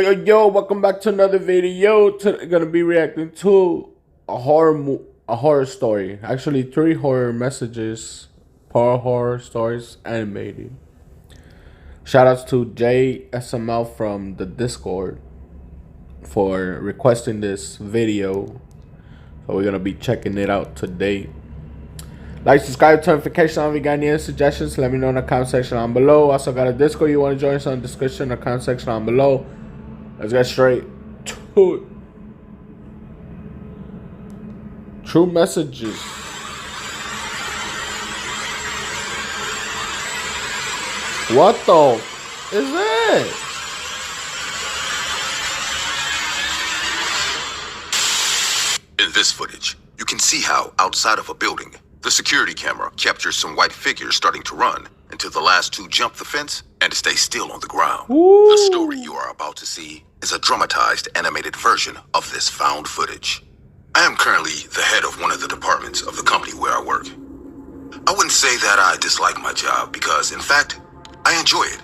Yo, welcome back to another video. Gonna be reacting to a horror story. Actually, 3 horror messages, horror stories animated. Shoutouts to JSML from the Discord for requesting this video. So we're gonna be checking it out today. Like, subscribe, turn notifications on. If you got any suggestions, let me know in the comment section down below. Also got a Discord you want to join us on the description in the comment section down below. Let's get straight to it. True messages. What the is that? In this footage, you can see how, outside of a building, the security camera captures some white figures starting to run until the last two jump the fence and stay still on the ground. Ooh. The story you are about to see is a dramatized animated version of this found footage. I am currently the head of one of the departments of the company where I work. I wouldn't say that I dislike my job because, in fact, I enjoy it,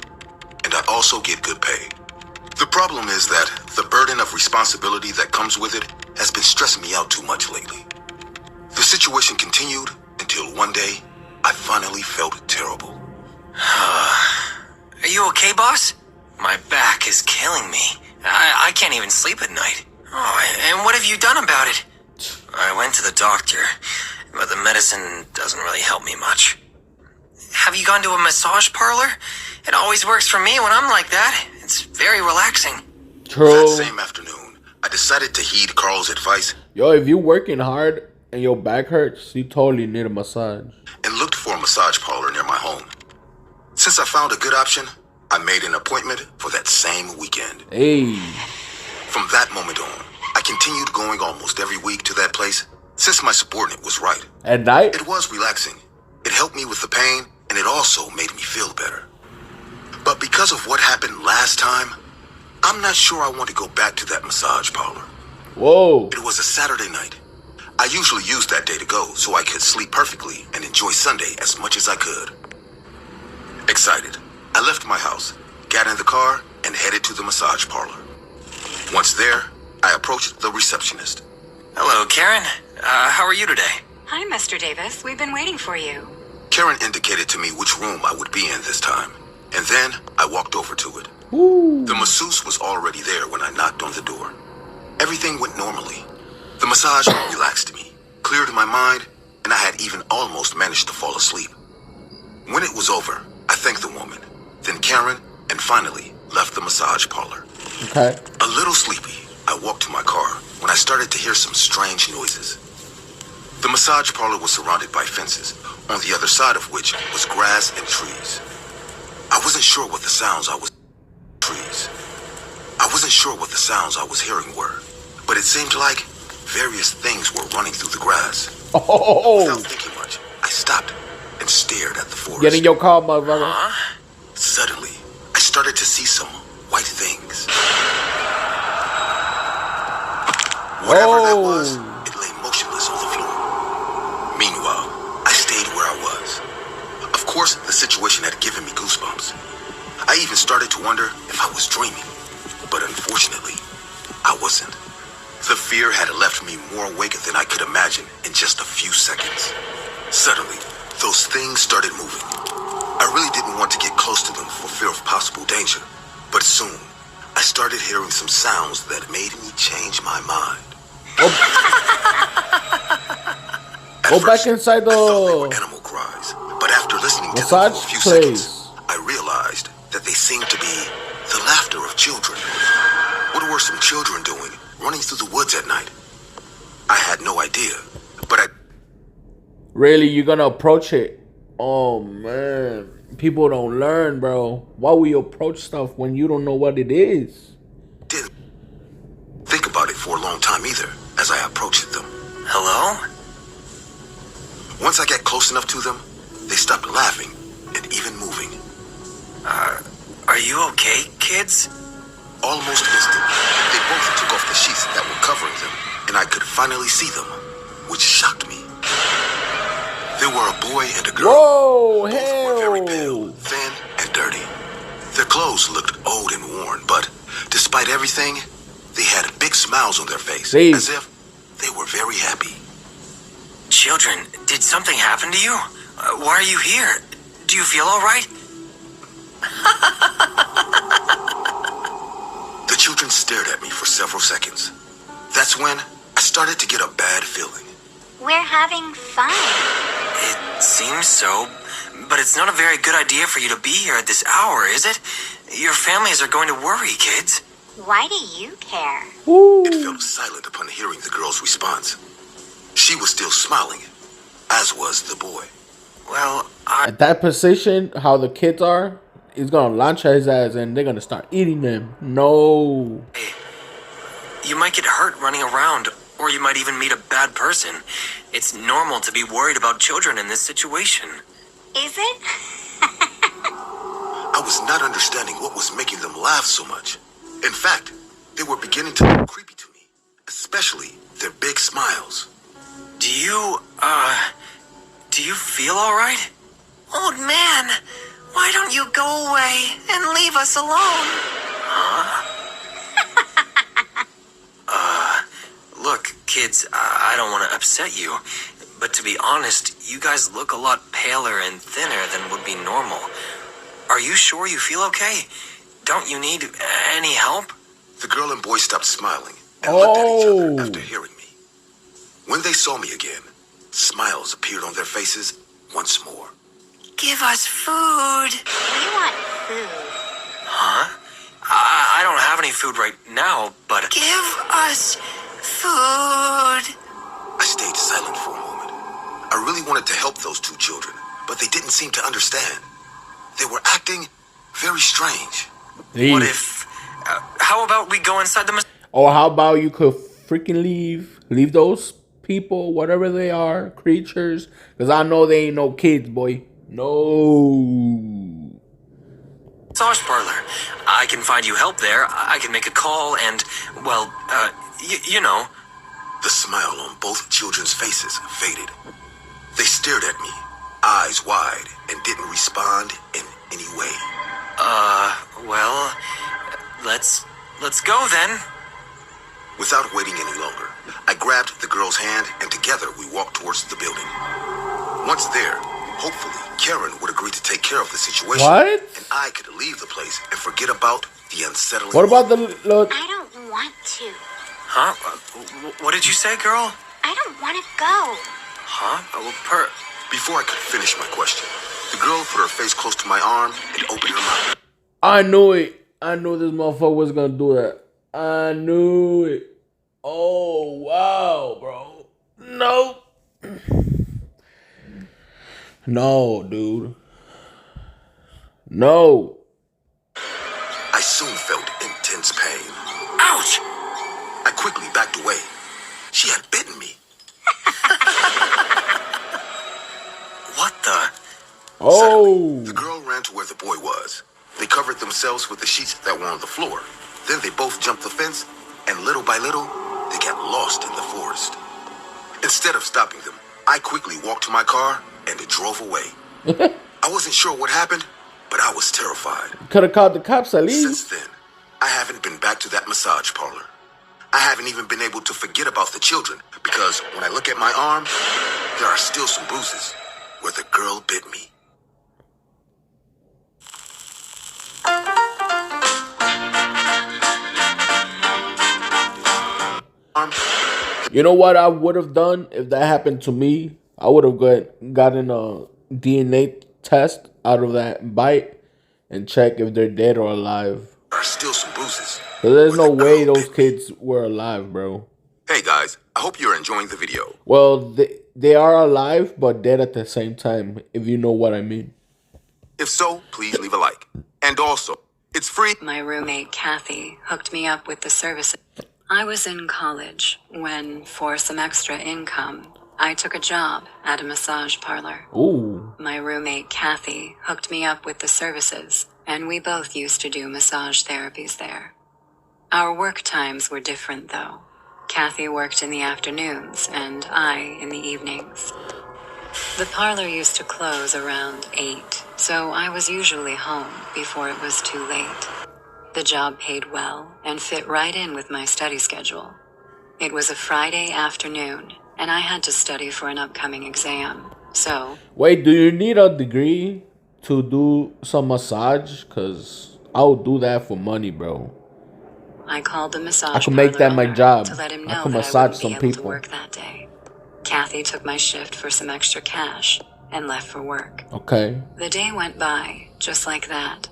and I also get good pay. The problem is that the burden of responsibility that comes with it has been stressing me out too much lately. The situation continued until one day, I finally felt terrible. Are you okay, boss? My back is killing me. I can't even sleep at night. Oh, and what have you done about it? I went to the doctor, but the medicine doesn't really help me much. Have you gone to a massage parlor? It always works for me when I'm like that. It's very relaxing. True. That same afternoon, I decided to heed Carl's advice. Yo, if you working hard and your back hurts, you totally need a massage. And looked for a massage parlor near my home. Since I found a good option, I made an appointment for that same weekend. Hey. From that moment on, I continued going almost every week to that place since my subordinate was right. At night? It was relaxing. It helped me with the pain, and it also made me feel better. But because of what happened last time, I'm not sure I want to go back to that massage parlor. Whoa. It was a Saturday night. I usually used that day to go so I could sleep perfectly and enjoy Sunday as much as I could. Excited, I left my house, got in the car, and headed to the massage parlor. Once there, I approached the receptionist. Hello, Karen. How are you today? Hi, Mr. Davis. We've been waiting for you. Karen indicated to me which room I would be in this time, and then I walked over to it. Ooh. The masseuse was already there when I knocked on the door. Everything went normally. The massage relaxed me, cleared my mind, and I had even almost managed to fall asleep. When it was over, I thanked the woman, then Karen, and finally left the massage parlor. Okay. A little sleepy, I walked to my car when I started to hear some strange noises. The massage parlor was surrounded by fences, on the other side of which was grass and trees. I wasn't sure what the sounds I was hearing were, but it seemed like various things were running through the grass. Oh. Without thinking much, I stopped and stared at the forest. Get in your car, motherfucker. Suddenly, I started to see some white things. Whatever that was, it lay motionless on the floor. Meanwhile, I stayed where I was. Of course, the situation had given me goosebumps. I even started to wonder if I was dreaming, but unfortunately, I wasn't. The fear had left me more awake than I could imagine in just a few seconds. Suddenly, those things started moving. I really didn't want to get close to them for fear of possible danger, but soon, I started hearing some sounds that made me change my mind. Go back inside I thought they were the animal cries, but after listening to them massage for a few place. seconds, I realized that they seemed to be the laughter of children. What were some children doing, running through the woods at night? I had no idea, but Really, you're gonna approach it? Oh man, people don't learn, bro. Why will you approach stuff when you don't know what it is? didn't think about it for a long time either as I approached them. Hello? Once I got close enough to them, they stopped laughing and even moving. Are you okay, kids? Almost instantly, they both took off the sheets that were covering them, and I could finally see them, which shocked me. There were a boy and a girl. Whoa, Both were very pale, hell. thin, and dirty. Their clothes looked old and worn, but despite despite everything, they had big smiles on their face, Please. as if they were very happy. Children, did something happen to you? Why are you here? Do you feel all right? The children stared at me for several seconds. That's when I started to get a bad feeling. We're having fun. It seems so, but it's not a very good idea for you to be here at this hour, is it? Your families are going to worry, kids. Why do you care? It fell silent upon hearing the girl's response. She was still smiling, as was the boy. Well, At that position, how the kids are, he's gonna launch at his ass and they're gonna start eating them. No. you might get hurt running around, or you might even meet a bad person. It's normal to be worried about children in this situation. Is it? I was not understanding what was making them laugh so much. In fact, they were beginning to look creepy to me, especially their big smiles. Do you feel all right? Old man, why don't you go away and leave us alone? Look, kids, I don't want to upset you, but to be honest, you guys look a lot paler and thinner than would be normal. Are you sure you feel okay? Don't you need any help? The girl and boy stopped smiling and looked at each other after hearing me. When they saw me again, smiles appeared on their faces once more. Give us food. We want food. Huh? I don't have any food right now, but... Give us food. I stayed silent for a moment. I really wanted to help those two children, but they didn't seem to understand. They were acting very strange. What if... how about we go inside the... Or how about you could freaking leave those people, whatever they are, creatures, because I know they ain't no kids, boy. No. massage parlor. I can find you help there. I can make a call and, well, you know. The smile on both children's faces faded. They stared at me, eyes wide, and didn't respond in any way. Well, let's go then. Without waiting any longer, I grabbed the girl's hand and together we walked towards the building. Once there, hopefully Karen would agree to take care of the situation. What? And I could leave the place and forget about the unsettling... What about the... I don't want to. Huh? What did you say, girl? I don't want to go. Huh? Before I could finish my question, the girl put her face close to my arm and opened her mouth. I knew it. I knew this motherfucker was gonna do that. I knew it. Oh, wow, bro. No. No, dude. No. I soon felt intense pain. Ouch! I quickly backed away. She had bitten me. What the? Oh. The girl ran to where the boy was. They covered themselves with the sheets that were on the floor. Then they both jumped the fence, and little by little, they got lost in the forest. Instead of stopping them, I quickly walked to my car and drove away. I wasn't sure what happened, but I was terrified. Could have called the cops at least. Since then, I haven't been back to that massage parlor. I haven't even been able to forget about the children because when I look at my arm, there are still some bruises where the girl bit me. You know what I would have done if that happened to me? I would have gotten a DNA test out of that bite and check if they're dead or alive. There are still some bruises. Because there's no where the way girl those bit me. kids were alive, bro. Hey guys, I hope you're enjoying the video. Well, they are alive, but dead at the same time, if you know what I mean. If so, please leave a like. And also, it's free. My roommate, Kathy, hooked me up with the services. I was in college when, for some extra income, I took a job at a massage parlor. Ooh. My roommate, Kathy, hooked me up with the services, and we both used to do massage therapies there. Our work times were different, though. Kathy worked in the afternoons, and I in the evenings. The parlor used to close around 8, so I was usually home before it was too late. The job paid well and fit right in with my study schedule. It was a Friday afternoon, and I had to study for an upcoming exam. So, Wait, do you need a degree to do some massage? Cause I would do that for money, bro. I called the I massage could make parlor that my owner job. to let him I know could that I massage wouldn't be some able to people. work that day. Kathy took my shift for some extra cash and left for work. Okay. The day went by, just like that.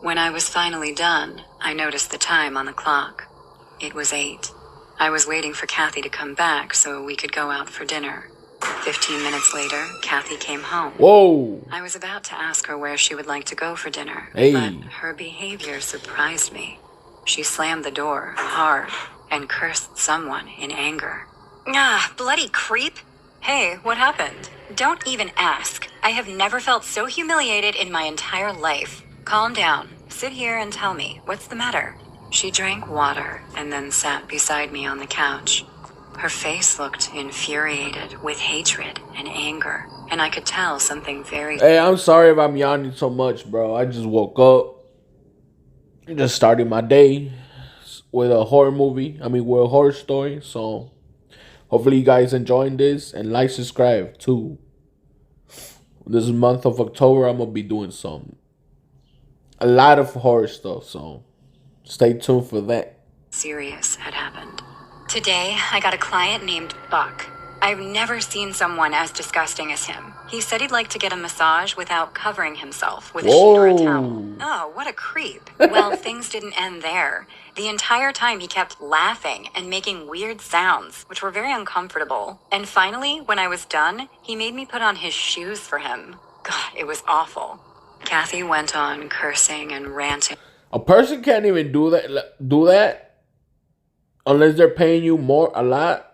When I was finally done, I noticed the time on the clock. It was 8. I was waiting for Kathy to come back so we could go out for dinner. 15 minutes later, Kathy came home. Whoa. I was about to ask her where she would like to go for dinner, Hey. but her behavior surprised me. She slammed the door hard and cursed someone in anger. Ah, bloody creep. Hey, what happened? Don't even ask. I have never felt so humiliated in my entire life. Calm down. Sit here and tell me, what's the matter? She drank water and then sat beside me on the couch. Her face looked infuriated with hatred and anger, and I could tell something very... Hey, I'm sorry if I'm yawning so much, bro. I just woke up. Just started my day with a horror movie. With a horror story. So, hopefully you guys enjoying this. And like, subscribe, too. This month of October, I'm going to be doing a lot of horror stuff. So, stay tuned for that. serious had happened. Today, I got a client named Buck. I've never seen someone as disgusting as him. He said he'd like to get a massage without covering himself with a Whoa. sheet or a towel. Oh, what a creep. Well, things didn't end there. The entire time he kept laughing and making weird sounds, which were very uncomfortable. And finally, when I was done, he made me put on his shoes for him. God, it was awful. Kathy went on cursing and ranting. A person can't even do that unless they're paying you a lot.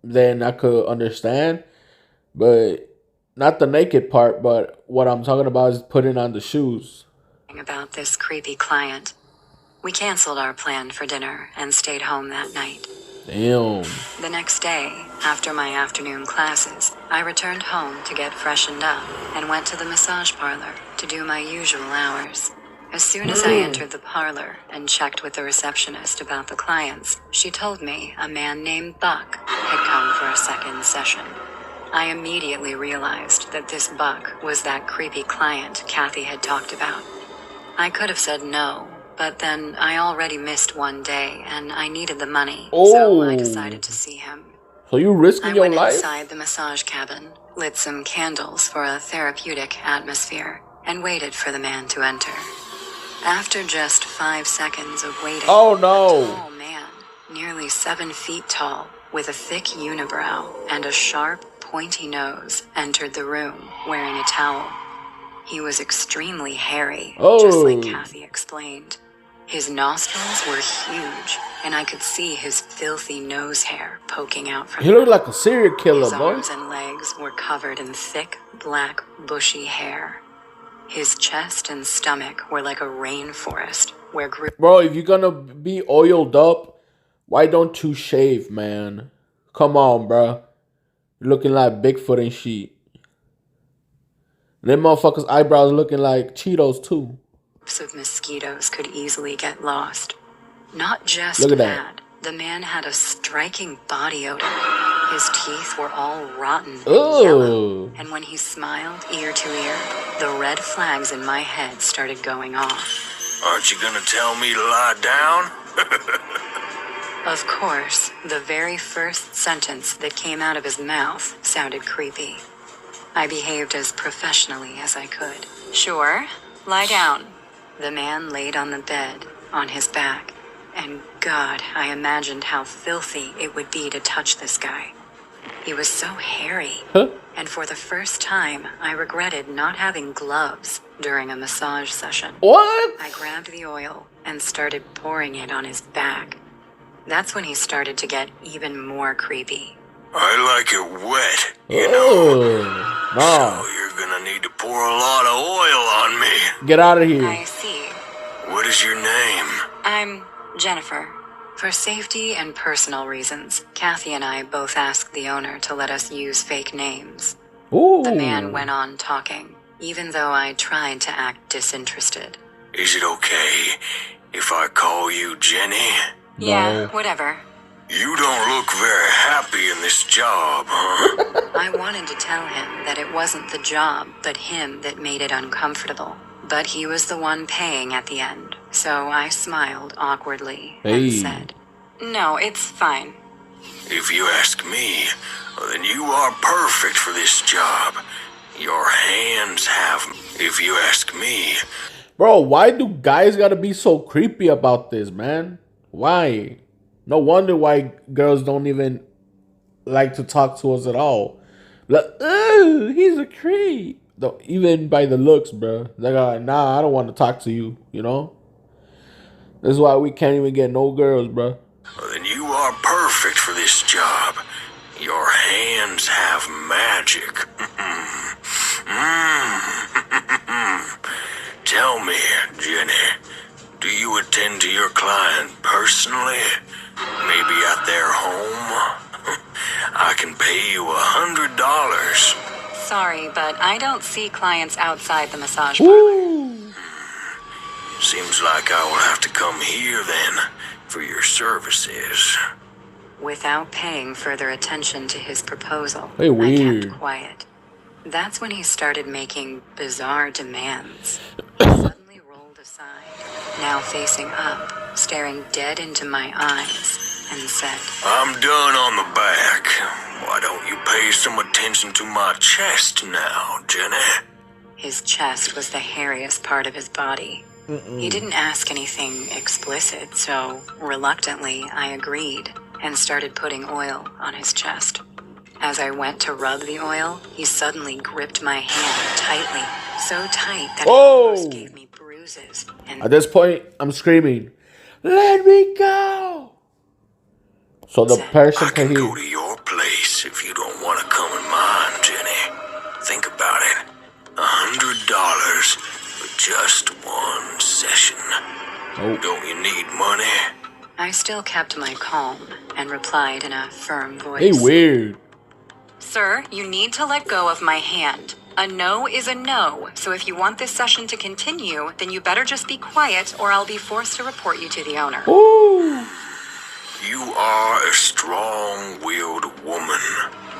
Then I could understand, but not the naked part. But what I'm talking about is putting on the shoes. About this creepy client. We canceled our plan for dinner and stayed home that night. Damn. The next day, after my afternoon classes, I returned home to get freshened up and went to the massage parlor to do my usual hours. As soon as I entered the parlor and checked with the receptionist about the clients, she told me a man named Buck had come for a second session. I immediately realized that this Buck was that creepy client Kathy had talked about. I could have said no, but then I already missed one day and I needed the money, so I decided to see him. So you risking I your went life? inside the massage cabin, lit some candles for a therapeutic atmosphere, and waited for the man to enter. After just 5 seconds of waiting, Oh, no. a tall man, nearly 7 feet tall, with a thick unibrow and a sharp, pointy nose, entered the room wearing a towel. He was extremely hairy, just like Kathy explained. His nostrils were huge, and I could see his filthy nose hair poking out from He looked like a serial killer, his boy. arms and legs were covered in thick, black, bushy hair. His chest and stomach were like a rainforest where grew... Bro, if you're gonna be oiled up, why don't you shave, man? Come on, bro. You're looking like Bigfoot and shit. And them motherfuckers' eyebrows looking like Cheetos, too. of mosquitoes could easily get lost. Not just Look at that, the man had a striking body odor. His teeth were all rotten and Ooh. yellow, and when he smiled ear to ear, the red flags in my head started going off. Aren't you gonna tell me to lie down? Of course, the very first sentence that came out of his mouth sounded creepy. I behaved as professionally as I could. Sure, lie down. The man laid on the bed, on his back, and God, I imagined how filthy it would be to touch this guy. He was so hairy, and for the first time, I regretted not having gloves during a massage session. What? I grabbed the oil and started pouring it on his back. That's when he started to get even more creepy. I like it wet, you know. No. So you're gonna need to pour a lot of oil on me. Get out of here. I see. What is your name? I'm Jennifer. For safety and personal reasons, Kathy and I both asked the owner to let us use fake names. Ooh. The man went on talking, even though I tried to act disinterested. Is it okay if I call you Jenny? Yeah, whatever. You don't look very happy in this job, huh? I wanted to tell him that it wasn't the job, but him that made it uncomfortable. But he was the one paying at the end, so I smiled awkwardly and said, "No, it's fine." If you ask me, then you are perfect for this job. Your hands have... If you ask me... Bro, why do guys gotta be so creepy about this, man? Why? No wonder why girls don't even like to talk to us at all. Like, oh, he's a creep. Even by the looks, bro. They're like, nah, I don't want to talk to you, you know? This is why we can't even get no girls, bro. Then you are perfect for this job. Your hands have magic. Tell me, Jenny, do you attend to your client personally? Maybe at their home? I can pay you $100. Sorry, but I don't see clients outside the massage parlor. Seems like I will have to come here then for your services. Without paying further attention to his proposal, Hey, I weird. kept quiet. That's when he started making bizarre demands. He suddenly rolled aside, now facing up, staring dead into my eyes, and said, I'm done on the back. Why don't you pay some attention to my chest now, Jenny? His chest was the hairiest part of his body. He didn't ask anything explicit, so reluctantly I agreed and started putting oil on his chest. As I went to rub the oil, he suddenly gripped my hand tightly, so tight that it almost gave me bruises. And At this point, I'm screaming, let me go! So the person I can can hear. go to your place if you don't want to come in mine, Jenny. Think about it. $100 for just one session. Oh. Don't you need money? I still kept my calm and replied in a firm voice. Hey, weird. Sir, you need to let go of my hand. A no is a no, so if you want this session to continue, then you better just be quiet or I'll be forced to report you to the owner. Ooh. You are a strong-willed woman.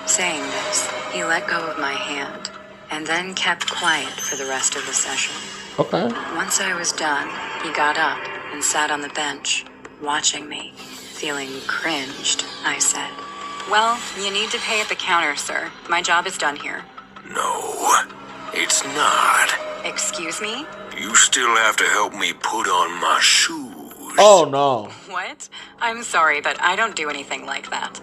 Saying this, he let go of my hand and then kept quiet for the rest of the session. Okay. Once I was done, he got up and sat on the bench, watching me. Feeling cringed, I said, Well, you need to pay at the counter, sir. My job is done here. No, it's not. Excuse me? You still have to help me put on my shoes. Oh, no. What? I'm sorry, but I don't do anything like that.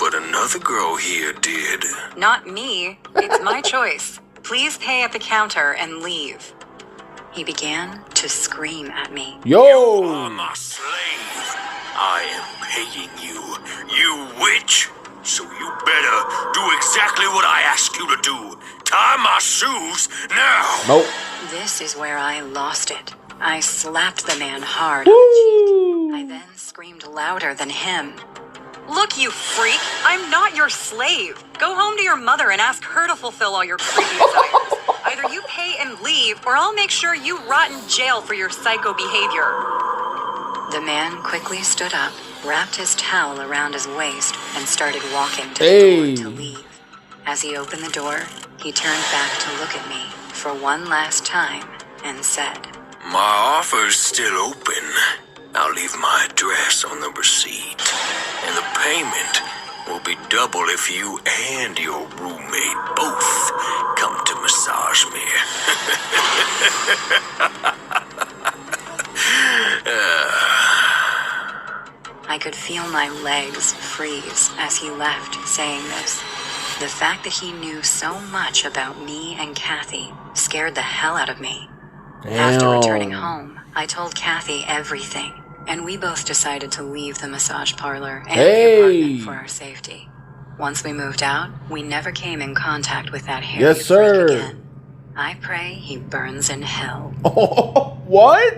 But another girl here did. Not me. It's my choice. Please pay at the counter and leave. He began to scream at me. Yo. I'm a slave. I am paying you, you witch. So you better do exactly what I ask you to do. Tie my shoes now. Nope. This is where I lost it. I slapped the man hard on the cheek. I then screamed louder than him. Look, you freak! I'm not your slave! Go home to your mother and ask her to fulfill all your creepy desires. Either you pay and leave, or I'll make sure you rot in jail for your psycho behavior. The man quickly stood up, wrapped his towel around his waist, and started walking to the door to leave. As he opened the door, he turned back to look at me for one last time and said, My offer's still open. I'll leave my address on the receipt. And the payment will be double if you and your roommate both come to massage me. I could feel my legs freeze as he left, saying this. The fact that he knew so much about me and Kathy scared the hell out of me. After returning home, I told Kathy everything, and we both decided to leave the massage parlor and the apartment for our safety. Once we moved out, we never came in contact with that hairy Yes, sir. freak again. I pray he burns in hell. Oh, what?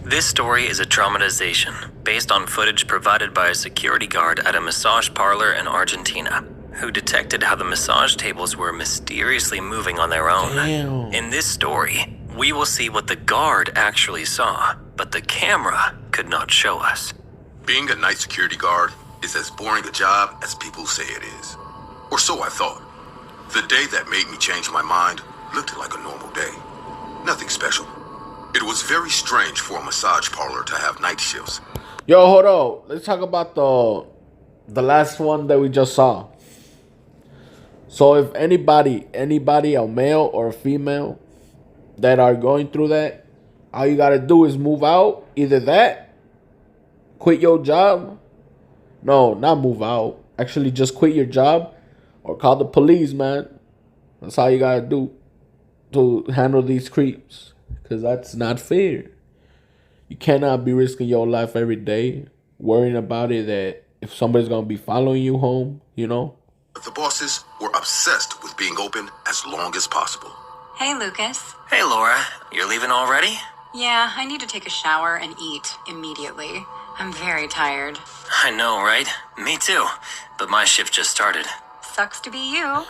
This story is a traumatization. based on footage provided by a security guard at a massage parlor in Argentina, who detected how the massage tables were mysteriously moving on their own. Damn. In this story, we will see what the guard actually saw, but the camera could not show us. Being a night security guard is as boring a job as people say it is. Or so I thought. The day that made me change my mind looked like a normal day. Nothing special. It was very strange for a massage parlor to have night shifts. Yo, hold on. Let's talk about the last one that we just saw. So if anybody, a male or a female, that are going through that, all you gotta do is move out. Either that, quit your job. No, not move out. Actually, just quit your job or call the police, man. That's all you gotta do to handle these creeps. Because that's not fair. You cannot be risking your life every day, worrying about it that if somebody's gonna be following you home, you know? The bosses were obsessed with being open as long as possible. Hey, Lucas. Hey, Laura, you're leaving already? Yeah, I need to take a shower and eat immediately. I'm very tired. I know, right? Me too. But my shift just started. Sucks to be you.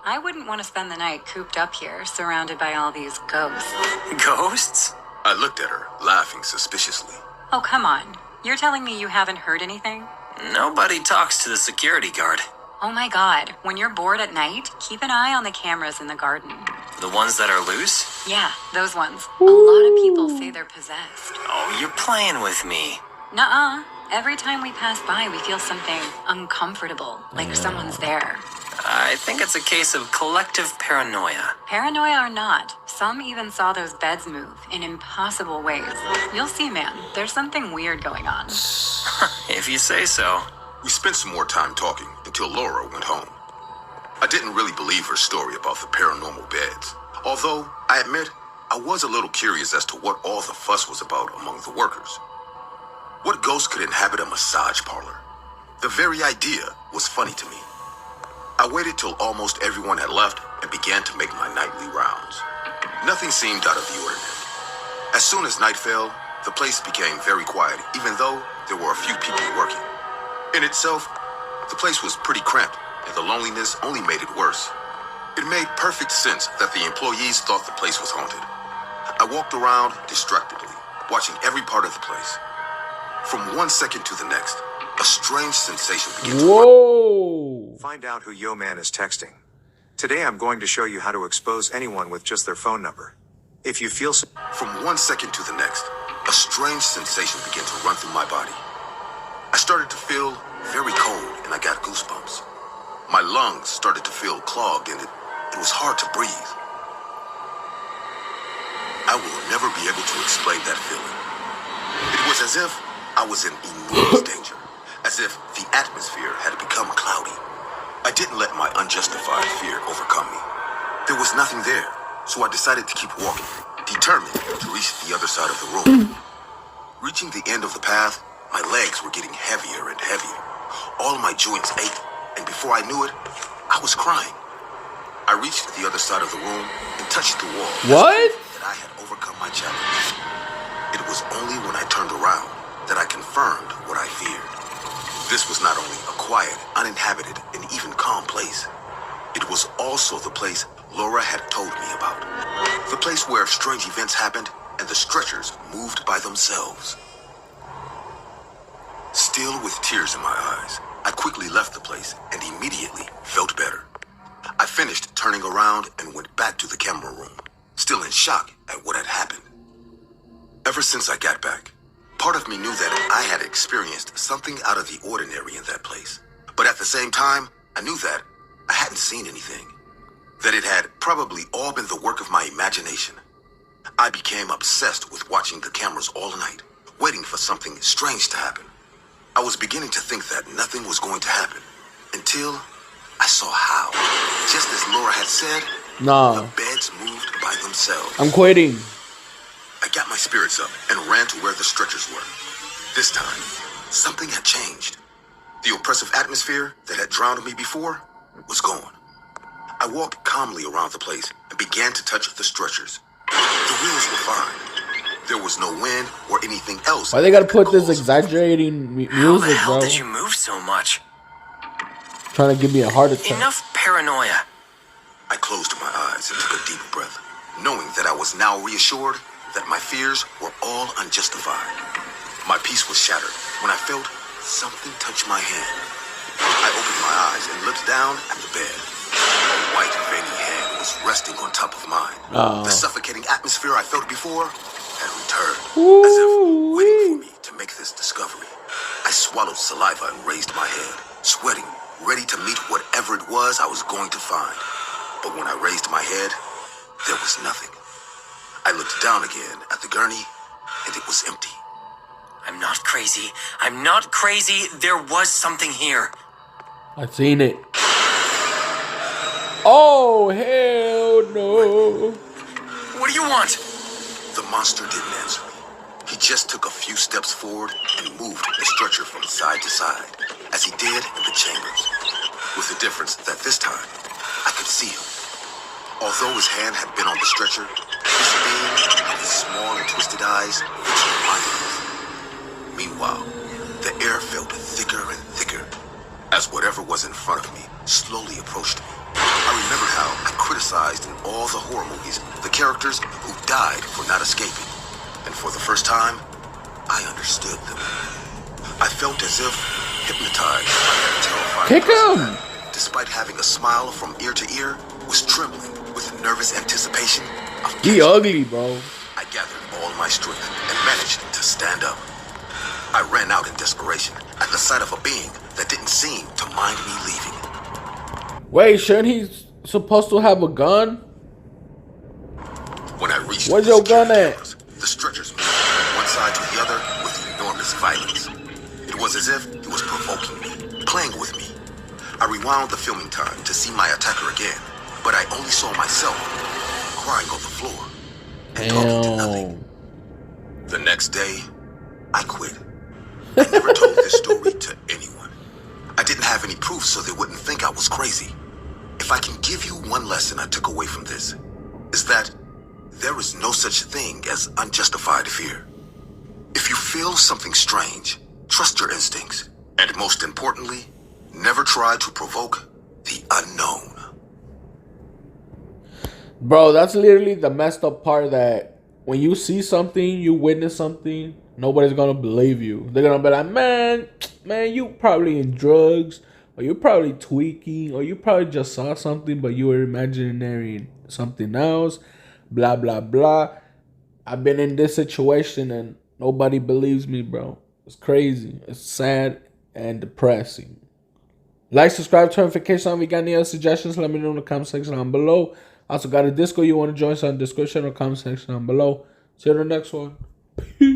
I wouldn't want to spend the night cooped up here, surrounded by all these ghosts. Ghosts? I looked at her, laughing suspiciously. Oh, come on. You're telling me you haven't heard anything? Nobody talks to the security guard. Oh my god, when you're bored at night, keep an eye on the cameras in the garden. The ones that are loose? Yeah, those ones. A lot of people say they're possessed. Oh, you're playing with me. Nuh-uh. Every time we pass by, we feel something uncomfortable, like someone's there. I think it's a case of collective paranoia. Paranoia or not, some even saw those beds move in impossible ways. You'll see, man, there's something weird going on. If you say so. We spent some more time talking until Laura went home. I didn't really believe her story about the paranormal beds. Although, I admit, I was a little curious as to what all the fuss was about among the workers. What ghost could inhabit a massage parlor? The very idea was funny to me. I waited till almost everyone had left and began to make my nightly rounds. Nothing seemed out of the ordinary. As soon as night fell, the place became very quiet, even though there were a few people working. In itself, the place was pretty cramped, and the loneliness only made it worse. It made perfect sense that the employees thought the place was haunted. I walked around distractedly, watching every part of the place. From one second to the next, a strange sensation began to run. Whoa! Find out who Yo Man is texting. Today I'm going to show you how to expose anyone with just their phone number. If you feel From one second to the next, a strange sensation began to run through my body. I started to feel very cold and I got goosebumps. My lungs started to feel clogged and it was hard to breathe. I will never be able to explain that feeling. It was as if I was in enormous danger, as if the atmosphere had become cloudy. I didn't let my unjustified fear overcome me. There was nothing there, so I decided to keep walking, determined to reach the other side of the room. Reaching the end of the path, my legs were getting heavier and heavier. All my joints ached, and before I knew it, I was crying. I reached the other side of the room and touched the wall. What? That I had overcome my challenge. It was only when I turned around that I confirmed what I feared. This was not only a quiet, uninhabited, and even calm place. It was also the place Laura had told me about. The place where strange events happened and the stretchers moved by themselves. Still with tears in my eyes, I quickly left the place and immediately felt better. I finished turning around and went back to the camera room, still in shock at what had happened. Ever since I got back, part of me knew that I had experienced something out of the ordinary in that place. But at the same time, I knew that I hadn't seen anything. That it had probably all been the work of my imagination. I became obsessed with watching the cameras all night, waiting for something strange to happen. I was beginning to think that nothing was going to happen until I saw how. Just as Laura had said, Nah, the beds moved by themselves. I'm quitting. I got my spirits up and ran to where the stretchers were. This time, something had changed. The oppressive atmosphere that had drowned me before was gone. I walked calmly around the place and began to touch the stretchers. The wheels were fine. There was no wind or anything else. Why they gotta that could put this cause exaggerating How the music, hell bro? did you move so much? Trying to give me a heart attack. Enough paranoia. I closed my eyes and took a deep breath, knowing that I was now reassured that my fears were all unjustified. My peace was shattered when I felt something touch my hand. I opened my eyes and looked down at the bed. A white, veiny hand was resting on top of mine. Oh. The suffocating atmosphere I felt before had returned, as if waiting for me to make this discovery. I swallowed saliva and raised my head, sweating, ready to meet whatever it was I was going to find. But when I raised my head, there was nothing. I looked down again at the gurney, and it was empty. I'm not crazy. I'm not crazy. There was something here. I've seen it. Oh, hell no. What do you want? The monster didn't answer me. He just took a few steps forward and moved the stretcher from side to side, as he did in the chambers. With the difference that this time, I could see him. Although his hand had been on the stretcher, his being had his small and twisted eyes fixed on my face. Meanwhile, the air felt thicker and thicker, as whatever was in front of me slowly approached me. I remembered how I criticized in all the horror movies the characters who died for not escaping. And for the first time, I understood them. I felt as if hypnotized by that terrifying Kick presence him! that, despite having a smile from ear to ear, was trembling with nervous anticipation of He catching me. ugly, bro. I gathered all my strength and managed to stand up. I ran out in desperation at the sight of a being that didn't seem to mind me leaving. Wait, shouldn't he supposed to have a gun? When I reached Where's the your gun security at? cameras, the stretchers moved from one side to the other with enormous violence. It was as if he was provoking me, playing with me. I rewound the filming time to see my attacker again, but I only saw myself crying on the floor and talking to nothing. Damn. The next day, I quit. I never told this story to anyone. I didn't have any proof so they wouldn't think I was crazy. If I can give you one lesson I took away from this, is that there is no such thing as unjustified fear. If you feel something strange, trust your instincts. And most importantly, never try to provoke the unknown. Bro, that's literally the messed up part, that when you see something, you witness something, nobody's gonna believe you. They're gonna be like, man, you probably in drugs, or you're probably tweaking, or you probably just saw something, but you were imagining something else, blah, blah, blah. I've been in this situation and nobody believes me, bro. It's crazy. It's sad and depressing. Like, subscribe, turn notifications on. If you got any other suggestions, let me know in the comment section down below. Also got a Discord you want to join, so in the description or comment section down below. See you in the next one. Peace.